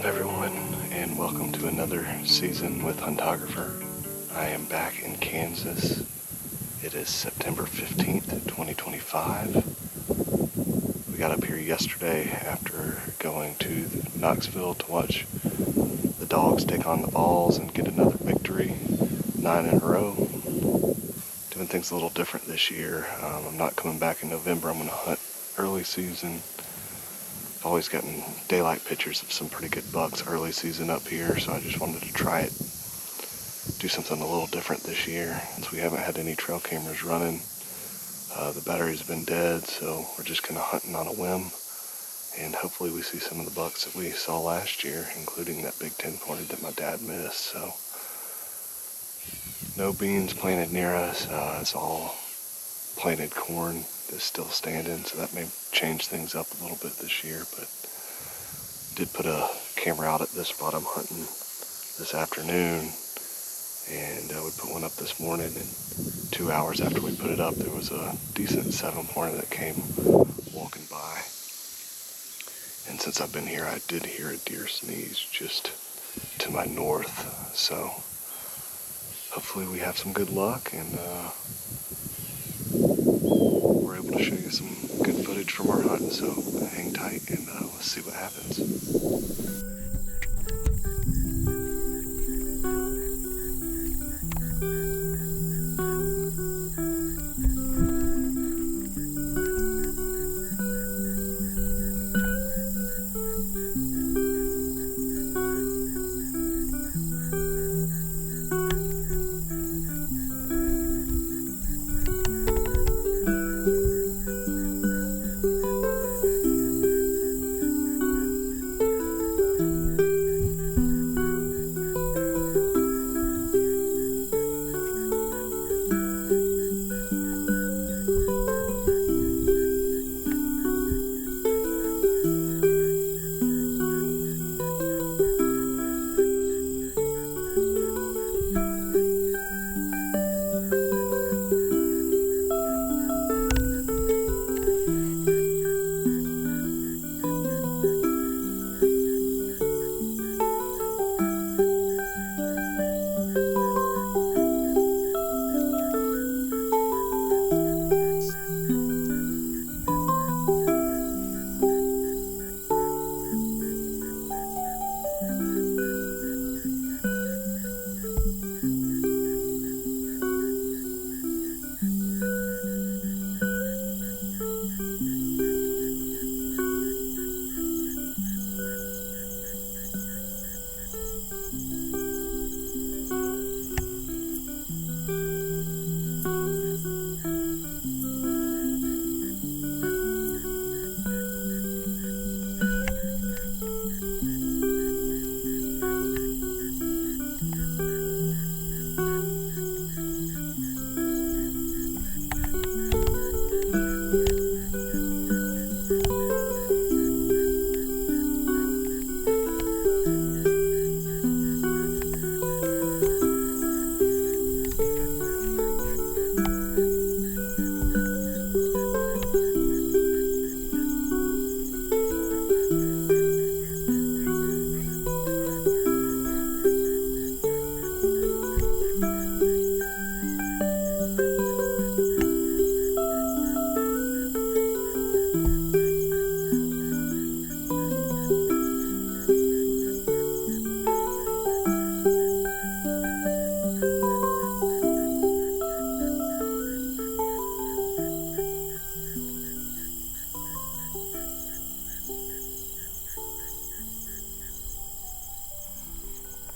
everyone, and welcome to another season with Huntographer. I am back in Kansas. It is September 15th, 2025. We got up here yesterday after going to Knoxville to watch the dogs take on the Vols and get another victory, 9 in a row. Doing things a little different this year. I'm not coming back in November. I'm going to hunt early season. Always gotten daylight pictures of some pretty good bucks early season up here, so I just wanted to try it, do something a little different this year. Since we haven't had any trail cameras running, the battery's been dead, so we're just kind of hunting on a whim, and hopefully we see some of the bucks that we saw last year, including that big 10-pointed that my dad missed. So no beans planted near us. It's all planted corn that's still standing, so that may change things up a little bit this year. But did put a camera out at this spot I'm hunting this afternoon, and we put one up this morning, and 2 hours after we put it up, there was a decent 7-pointer that came walking by. And since I've been here, I did hear a deer sneeze just to my north, so hopefully we have some good luck, and we're able to show you some good footage from our hunt. So hang tight, and let's see what happens.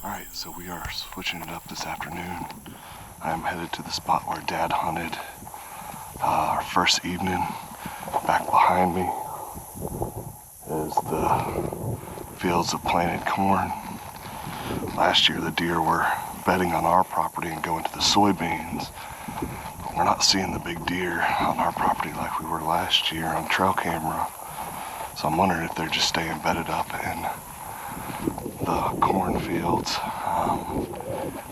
Alright, so we are switching it up this afternoon. I'm headed to the spot where Dad hunted our first evening. Back behind me is the fields of planted corn. Last year the deer were bedding on our property and going to the soybeans. But we're not seeing the big deer on our property like we were last year on trail camera. So I'm wondering if they're just staying bedded up in the cornfields.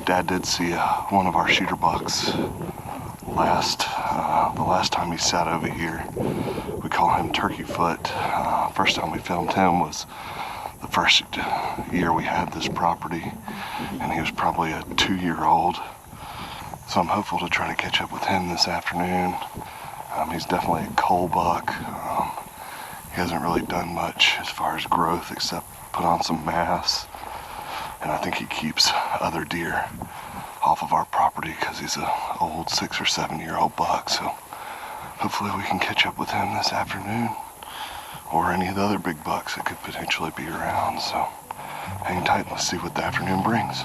Dad did see one of our shooter bucks the last time he sat over here. We call him Turkey Foot. First time we filmed him was the first year we had this property, and he was probably a 2-year-old. So I'm hopeful to try to catch up with him this afternoon. He's definitely a cull buck. He hasn't really done much as far as growth except put on some mass. And I think he keeps other deer off of our property because he's an old 6 or 7-year-old buck. So hopefully we can catch up with him this afternoon, or any of the other big bucks that could potentially be around. So hang tight, let's see what the afternoon brings.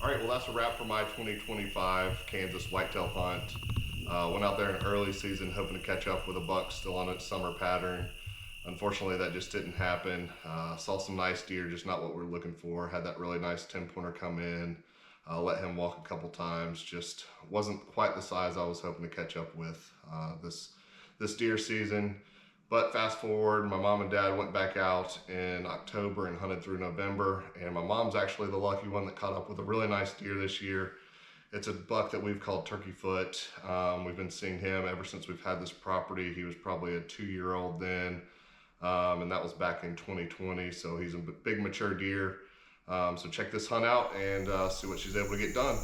All right, well, that's a wrap for my 2025 Kansas whitetail hunt. Went out there in early season hoping to catch up with a buck still on its summer pattern. Unfortunately, that just didn't happen. Saw some nice deer, just not what we were looking for. Had that really nice 10-pointer come in. Let him walk a couple times. Just wasn't quite the size I was hoping to catch up with this deer season. But fast forward, my mom and dad went back out in October and hunted through November. And my mom's actually the lucky one that caught up with a really nice deer this year. It's a buck that we've called Turkey Foot. We've been seeing him ever since we've had this property. He was probably a 2-year-old then. And that was back in 2020. So he's a big mature deer. So check this hunt out and see what she's able to get done.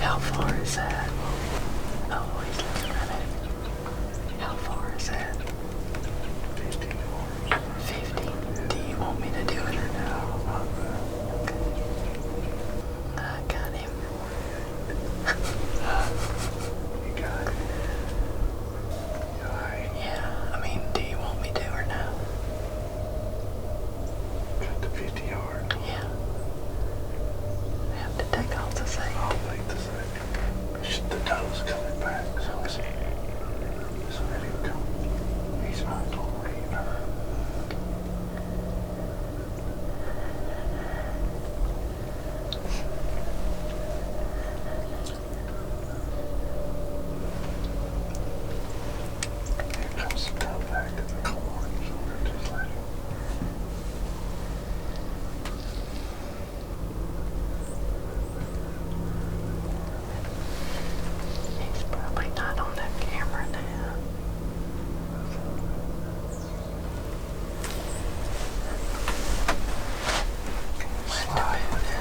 How far is that? Oh, he's looking at it. How far is that? 50. Do you want me to do it or no? Okay. I got him. You got it. You alright? Yeah, I mean, do you want me to or no? Got the 50 yard. Yeah. I have to take off the safety. I'll make the safety. The toes coming back. So let him go. He's not totally either. Here comes the toe back to the corn. So we're just letting him. He's probably not on that camera now. Slide with it.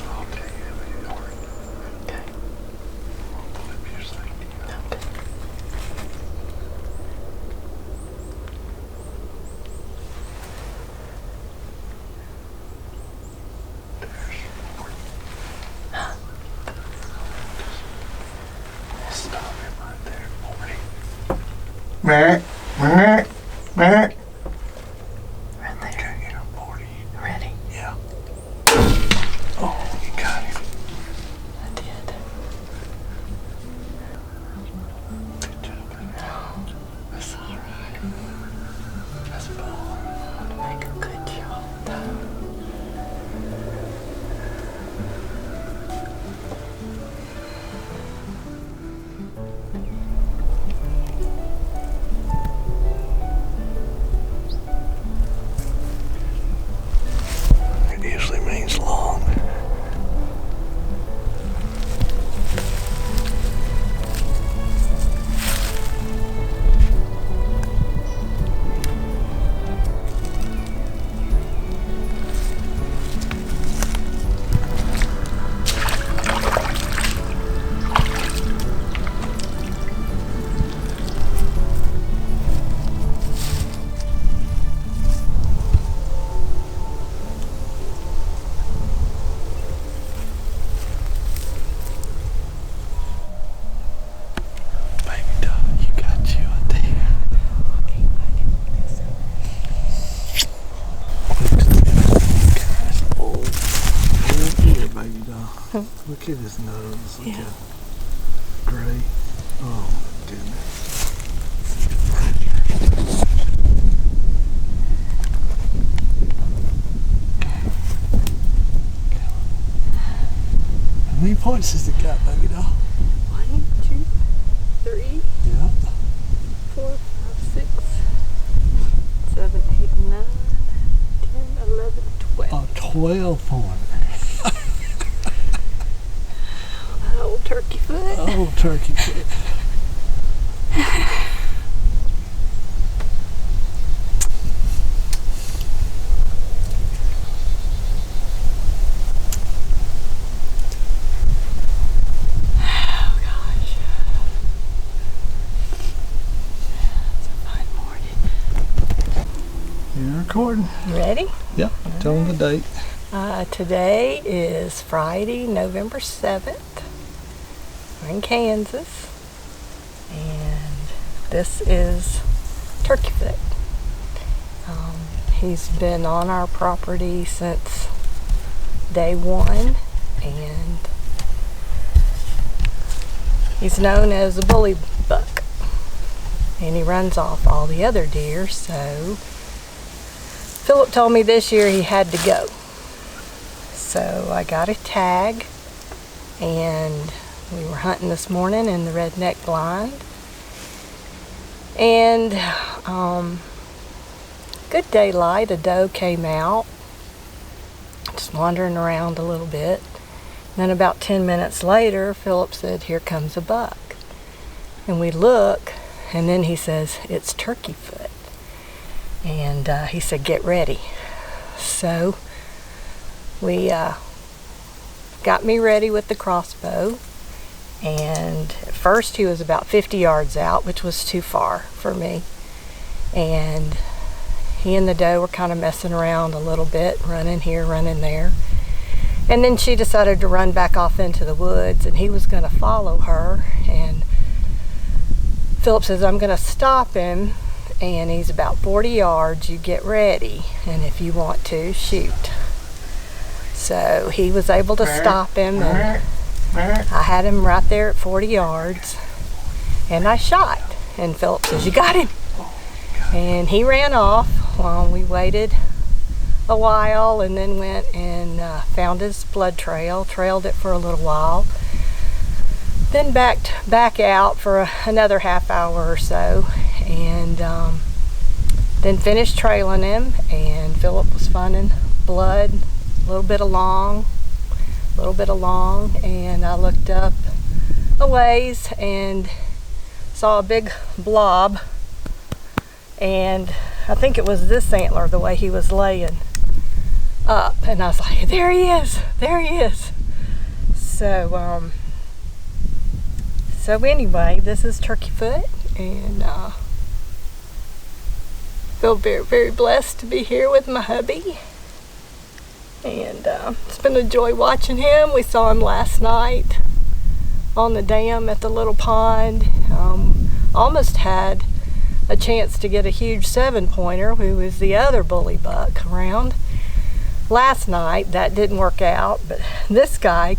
I'll take it with you, Lord. Okay. I'll flip your safety up. Okay. Stop him right there, 40. Right there. Okay, yeah, 40. Ready? Yeah. Oh, you got him. I did. Good job, baby. That's all right. That's a ball. I'm gonna make a good shot, though. Look at his nose. Look Yeah. at gray. Oh my goodness. How many points has it got, baby doll? 1, 2, 3, Yeah. 4, 5, 6, 7, 8, 9, 10, 11, 12. A 12 pointer. Old turkey foot. Oh, turkey foot. Oh gosh. It's a fun morning. You're recording. Ready? Yep. Tell them the date. Today is Friday, November 7th. We're in Kansas. And this is Turkey Foot. He's been on our property since day one, and he's known as a bully buck. And he runs off all the other deer, so Philip told me this year he had to go. So I got a tag, and we were hunting this morning in the redneck blind. And good daylight, a doe came out, just wandering around a little bit. Then about 10 minutes later, Philip said, "Here comes a buck." And we look, and then he says, "It's turkey foot." And he said, "Get ready." So we got me ready with the crossbow, and at first he was about 50 yards out, which was too far for me. And he and the doe were kind of messing around a little bit, running here, running there. And then she decided to run back off into the woods, and he was going to follow her. And Philip says, "I'm going to stop him, and he's about 40 yards. You get ready, and if you want to, shoot." So he was able to stop him, and I had him right there at 40 yards, and I shot. And Philip says, "You got him." And he ran off. We waited a while, and then went and found his blood trail, trailed it for a little while, then backed back out for another half hour or so, and then finished trailing him. And Philip was finding blood, a little bit along, and I looked up a ways and saw a big blob, and I think it was this antler, the way he was laying up, and I was like, there he is. So anyway, this is Turkey Foot, and feel very, very blessed to be here with my hubby. And it's been a joy watching him. We saw him last night on the dam at the little pond. Almost had a chance to get a huge 7-pointer, who was the other bully buck around last night. That didn't work out, but this guy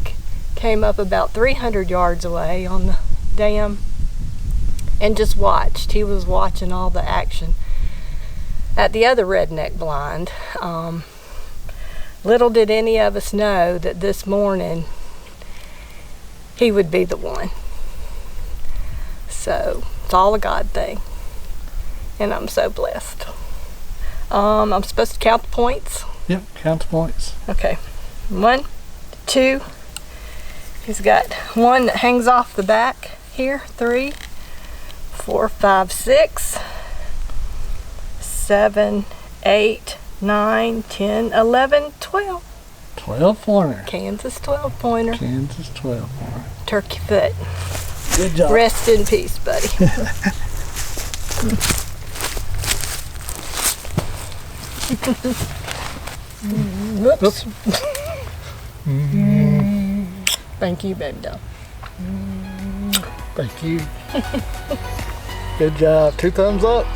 came up about 300 yards away on the dam and just watched. He was watching all the action at the other redneck blind. Little did any of us know that this morning he would be the one. So it's all a God thing, and I'm so blessed. I'm supposed to count the points. Yep. Count the points. Okay, 1, 2. He's got one that hangs off the back here. 3, 4, 5, 6, 7, 8, 9, 10, 11, 12. 12 pointer. Kansas 12-pointer. Kansas 12 pointer. Turkey Foot. Good job. Rest in peace, buddy. Whoops. Thank you, baby doll. Thank you. Good job. 2 thumbs up.